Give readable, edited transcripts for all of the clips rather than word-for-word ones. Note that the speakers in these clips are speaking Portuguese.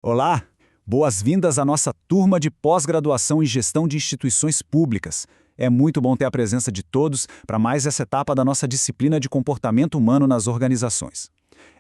Olá, boas-vindas à nossa turma de pós-graduação em Gestão de Instituições Públicas. É muito bom ter a presença de todos para mais essa etapa da nossa disciplina de comportamento humano nas organizações.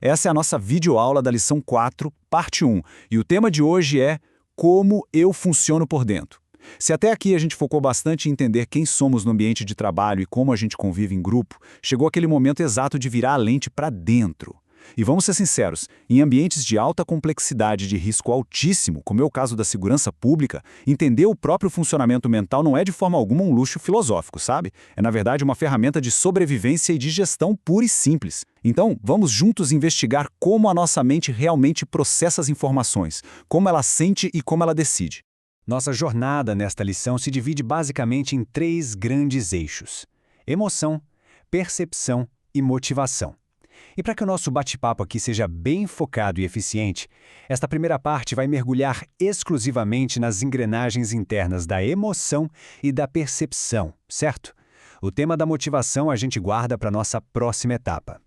Essa é a nossa videoaula da lição 4, parte 1, e o tema de hoje é Como eu funciono por dentro. Se até aqui a gente focou bastante em entender quem somos no ambiente de trabalho e como a gente convive em grupo, chegou aquele momento exato de virar a lente para dentro. E vamos ser sinceros, em ambientes de alta complexidade de risco altíssimo, como é o caso da segurança pública, entender o próprio funcionamento mental não é de forma alguma um luxo filosófico, sabe? É na verdade uma ferramenta de sobrevivência e de gestão pura e simples. Então, vamos juntos investigar como a nossa mente realmente processa as informações, como ela sente e como ela decide. Nossa jornada nesta lição se divide basicamente em 3 grandes eixos: emoção, percepção e motivação. E para que o nosso bate-papo aqui seja bem focado e eficiente, esta primeira parte vai mergulhar exclusivamente nas engrenagens internas da emoção e da percepção, certo? O tema da motivação a gente guarda para nossa próxima etapa.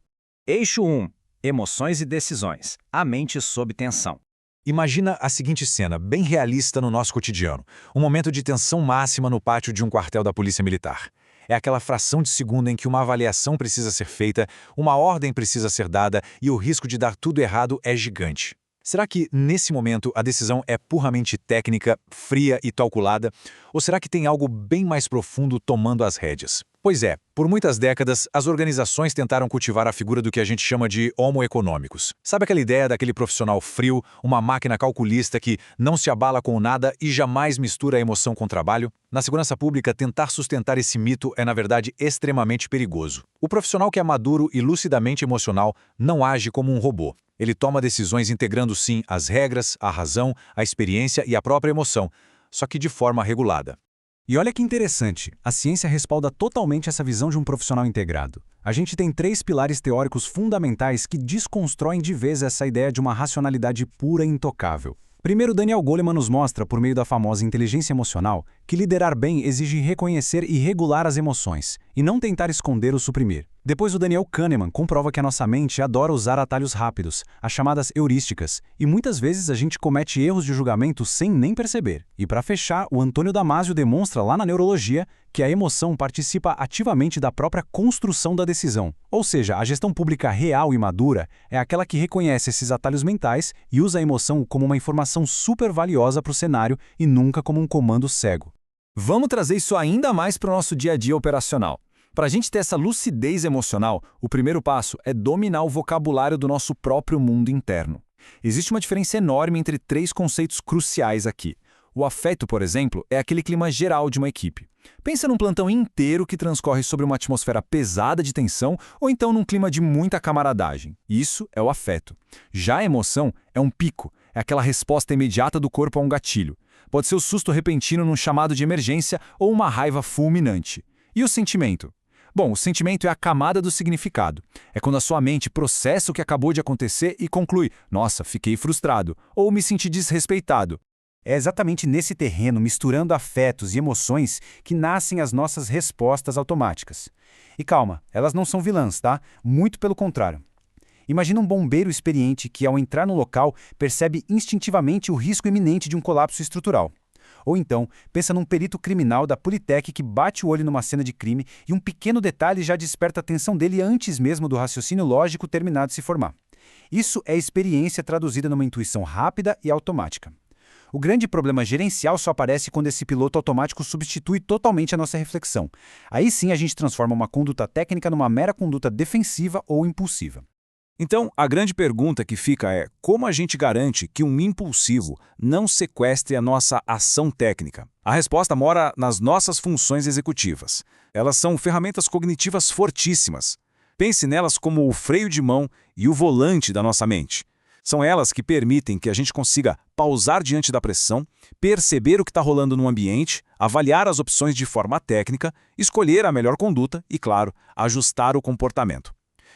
Eixo 1. Emoções e decisões. A mente sob tensão. Imagina a seguinte cena, bem realista no nosso cotidiano. Um momento de tensão máxima no pátio de um quartel da Polícia Militar. É aquela fração de segundo em que uma avaliação precisa ser feita, uma ordem precisa ser dada e o risco de dar tudo errado é gigante. Será que, nesse momento, a decisão é puramente técnica, fria e calculada? Ou será que tem algo bem mais profundo tomando as rédeas? Pois é, por muitas décadas, as organizações tentaram cultivar a figura do que a gente chama de homo econômicos. Sabe aquela ideia daquele profissional frio, uma máquina calculista que não se abala com nada e jamais mistura a emoção com o trabalho? Na segurança pública, tentar sustentar esse mito é, na verdade, extremamente perigoso. O profissional que é maduro e lucidamente emocional não age como um robô. Ele toma decisões integrando, sim, as regras, a razão, a experiência e a própria emoção, só que de forma regulada. E olha que interessante, a ciência respalda totalmente essa visão de um profissional integrado. A gente tem 3 pilares teóricos fundamentais que desconstroem de vez essa ideia de uma racionalidade pura e intocável. Primeiro, Daniel Goleman nos mostra, por meio da famosa inteligência emocional, que liderar bem exige reconhecer e regular as emoções, e não tentar esconder ou suprimir. Depois, o Daniel Kahneman comprova que a nossa mente adora usar atalhos rápidos, as chamadas heurísticas, e muitas vezes a gente comete erros de julgamento sem nem perceber. E para fechar, o Antônio Damasio demonstra lá na neurologia que a emoção participa ativamente da própria construção da decisão. Ou seja, a gestão pública real e madura é aquela que reconhece esses atalhos mentais e usa a emoção como uma informação super valiosa para o cenário e nunca como um comando cego. Vamos trazer isso ainda mais para o nosso dia a dia operacional. Para a gente ter essa lucidez emocional, o primeiro passo é dominar o vocabulário do nosso próprio mundo interno. Existe uma diferença enorme entre 3 conceitos cruciais aqui. O afeto, por exemplo, é aquele clima geral de uma equipe. Pensa num plantão inteiro que transcorre sobre uma atmosfera pesada de tensão ou então num clima de muita camaradagem. Isso é o afeto. Já a emoção é um pico, é aquela resposta imediata do corpo a um gatilho. Pode ser o susto repentino num chamado de emergência ou uma raiva fulminante. E o sentimento? Bom, o sentimento é a camada do significado. É quando a sua mente processa o que acabou de acontecer e conclui: nossa, fiquei frustrado, ou me senti desrespeitado. É exatamente nesse terreno, misturando afetos e emoções, que nascem as nossas respostas automáticas. E calma, elas não são vilãs, tá? Muito pelo contrário. Imagina um bombeiro experiente que, ao entrar no local, percebe instintivamente o risco iminente de um colapso estrutural. Ou então, pensa num perito criminal da Politec que bate o olho numa cena de crime e um pequeno detalhe já desperta a atenção dele antes mesmo do raciocínio lógico terminar de se formar. Isso é experiência traduzida numa intuição rápida e automática. O grande problema gerencial só aparece quando esse piloto automático substitui totalmente a nossa reflexão. Aí sim a gente transforma uma conduta técnica numa mera conduta defensiva ou impulsiva. Então, a grande pergunta que fica é como a gente garante que um impulsivo não sequestre a nossa ação técnica? A resposta mora nas nossas funções executivas. Elas são ferramentas cognitivas fortíssimas. Pense nelas como o freio de mão e o volante da nossa mente. São elas que permitem que a gente consiga pausar diante da pressão, perceber o que está rolando no ambiente, avaliar as opções de forma técnica, escolher a melhor conduta e, claro, ajustar o comportamento.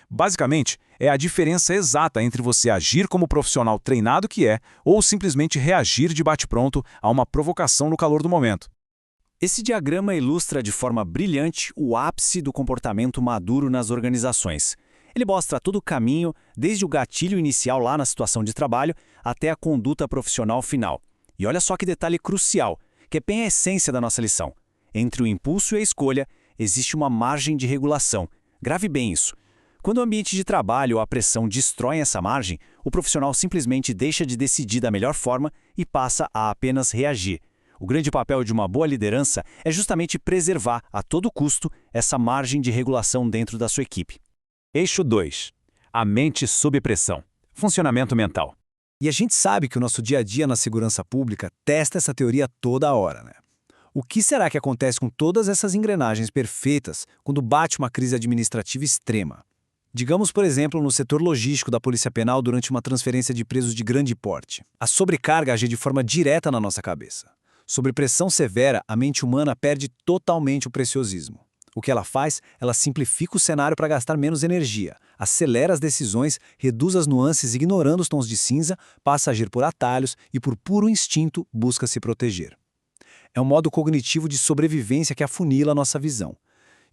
Basicamente, é a diferença exata entre você agir como profissional treinado que é ou simplesmente reagir de bate-pronto a uma provocação no calor do momento. Esse diagrama ilustra de forma brilhante o ápice do comportamento maduro nas organizações. Ele mostra todo o caminho, desde o gatilho inicial lá na situação de trabalho até a conduta profissional final. E olha só que detalhe crucial, que é bem a essência da nossa lição. Entre o impulso e a escolha, existe uma margem de regulação. Grave bem isso. Quando o ambiente de trabalho ou a pressão destroem essa margem, o profissional simplesmente deixa de decidir da melhor forma e passa a apenas reagir. O grande papel de uma boa liderança é justamente preservar, a todo custo, essa margem de regulação dentro da sua equipe. Eixo 2. A mente sob pressão. Funcionamento mental. E a gente sabe que o nosso dia a dia na segurança pública testa essa teoria toda hora, né? O que será que acontece com todas essas engrenagens perfeitas quando bate uma crise administrativa extrema? Digamos, por exemplo, no setor logístico da Polícia Penal durante uma transferência de presos de grande porte. A sobrecarga age de forma direta na nossa cabeça. Sob pressão severa, a mente humana perde totalmente o preciosismo. O que ela faz? Ela simplifica o cenário para gastar menos energia, acelera as decisões, reduz as nuances ignorando os tons de cinza, passa a agir por atalhos e por puro instinto busca se proteger. É um modo cognitivo de sobrevivência que afunila a nossa visão.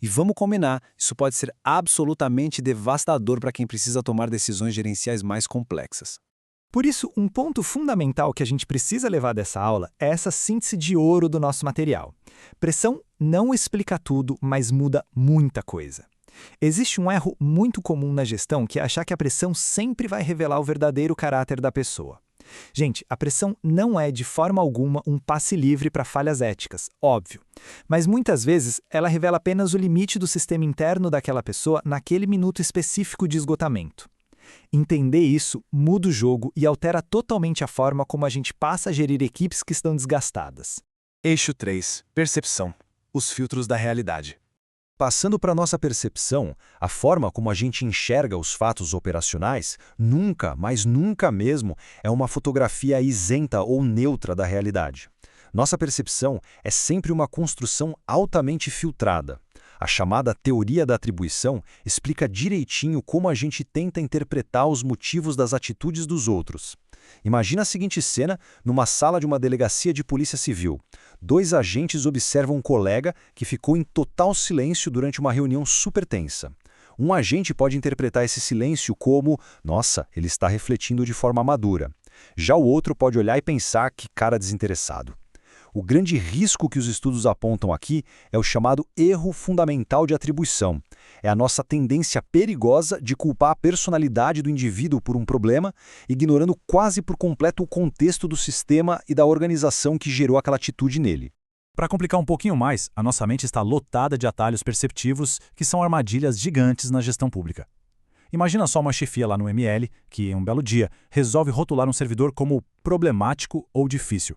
E vamos combinar, isso pode ser absolutamente devastador para quem precisa tomar decisões gerenciais mais complexas. Por isso, um ponto fundamental que a gente precisa levar dessa aula é essa síntese de ouro do nosso material. Pressão não explica tudo, mas muda muita coisa. Existe um erro muito comum na gestão que é achar que a pressão sempre vai revelar o verdadeiro caráter da pessoa. Gente, a pressão não é de forma alguma um passe livre para falhas éticas, óbvio. Mas muitas vezes ela revela apenas o limite do sistema interno daquela pessoa naquele minuto específico de esgotamento. Entender isso muda o jogo e altera totalmente a forma como a gente passa a gerir equipes que estão desgastadas. Eixo 3. Percepção. Os filtros da realidade. Passando para nossa percepção, a forma como a gente enxerga os fatos operacionais nunca, mas nunca mesmo, é uma fotografia isenta ou neutra da realidade. Nossa percepção é sempre uma construção altamente filtrada. A chamada teoria da atribuição explica direitinho como a gente tenta interpretar os motivos das atitudes dos outros. Imagina a seguinte cena numa sala de uma delegacia de polícia civil. 2 agentes observam um colega que ficou em total silêncio durante uma reunião super tensa. Um agente pode interpretar esse silêncio como, nossa, ele está refletindo de forma madura. Já o outro pode olhar e pensar, que cara desinteressado. O grande risco que os estudos apontam aqui é o chamado erro fundamental de atribuição. É a nossa tendência perigosa de culpar a personalidade do indivíduo por um problema, ignorando quase por completo o contexto do sistema e da organização que gerou aquela atitude nele. Para complicar um pouquinho mais, a nossa mente está lotada de atalhos perceptivos que são armadilhas gigantes na gestão pública. Imagina só uma chefia lá no ML que, em um belo dia, resolve rotular um servidor como problemático ou difícil.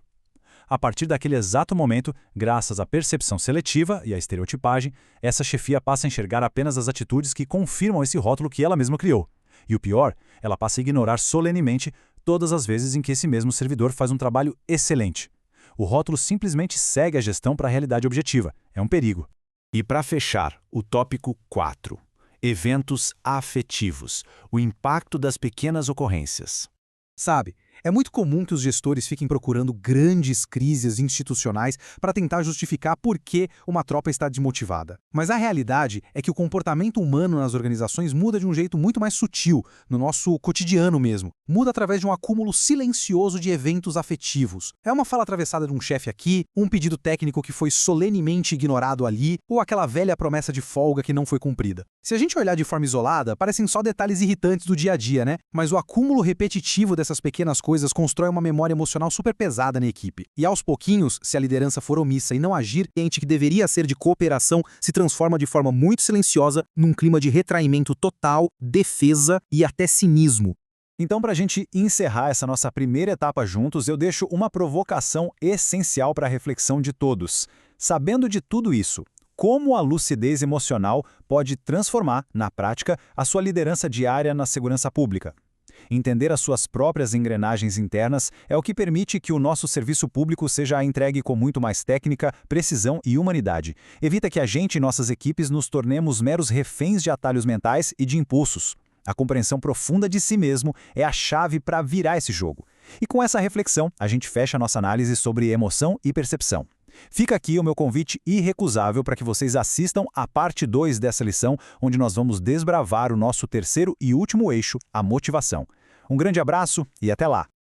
A partir daquele exato momento, graças à percepção seletiva e à estereotipagem, essa chefia passa a enxergar apenas as atitudes que confirmam esse rótulo que ela mesma criou. E o pior, ela passa a ignorar solenemente todas as vezes em que esse mesmo servidor faz um trabalho excelente. O rótulo simplesmente segue a gestão para a realidade objetiva. É um perigo. E para fechar, o tópico 4. Eventos afetivos. O impacto das pequenas ocorrências. Sabe, é muito comum que os gestores fiquem procurando grandes crises institucionais para tentar justificar por que uma tropa está desmotivada. Mas a realidade é que o comportamento humano nas organizações muda de um jeito muito mais sutil, no nosso cotidiano mesmo. Muda através de um acúmulo silencioso de eventos afetivos. É uma fala atravessada de um chefe aqui, um pedido técnico que foi solenemente ignorado ali, ou aquela velha promessa de folga que não foi cumprida. Se a gente olhar de forma isolada, parecem só detalhes irritantes do dia a dia, né? Mas o acúmulo repetitivo dessas pequenas coisas constrói uma memória emocional super pesada na equipe. E aos pouquinhos, se a liderança for omissa e não agir, o ambiente que deveria ser de cooperação se transforma de forma muito silenciosa num clima de retraimento total, defesa e até cinismo. Então, para a gente encerrar essa nossa primeira etapa juntos, eu deixo uma provocação essencial para a reflexão de todos. Sabendo de tudo isso, como a lucidez emocional pode transformar, na prática, a sua liderança diária na segurança pública? Entender as suas próprias engrenagens internas é o que permite que o nosso serviço público seja entregue com muito mais técnica, precisão e humanidade. Evita que a gente e nossas equipes nos tornemos meros reféns de atalhos mentais e de impulsos. A compreensão profunda de si mesmo é a chave para virar esse jogo. E com essa reflexão, a gente fecha a nossa análise sobre emoção e percepção. Fica aqui o meu convite irrecusável para que vocês assistam a parte 2 dessa lição, onde nós vamos desbravar o nosso terceiro e último eixo, a motivação. Um grande abraço e até lá!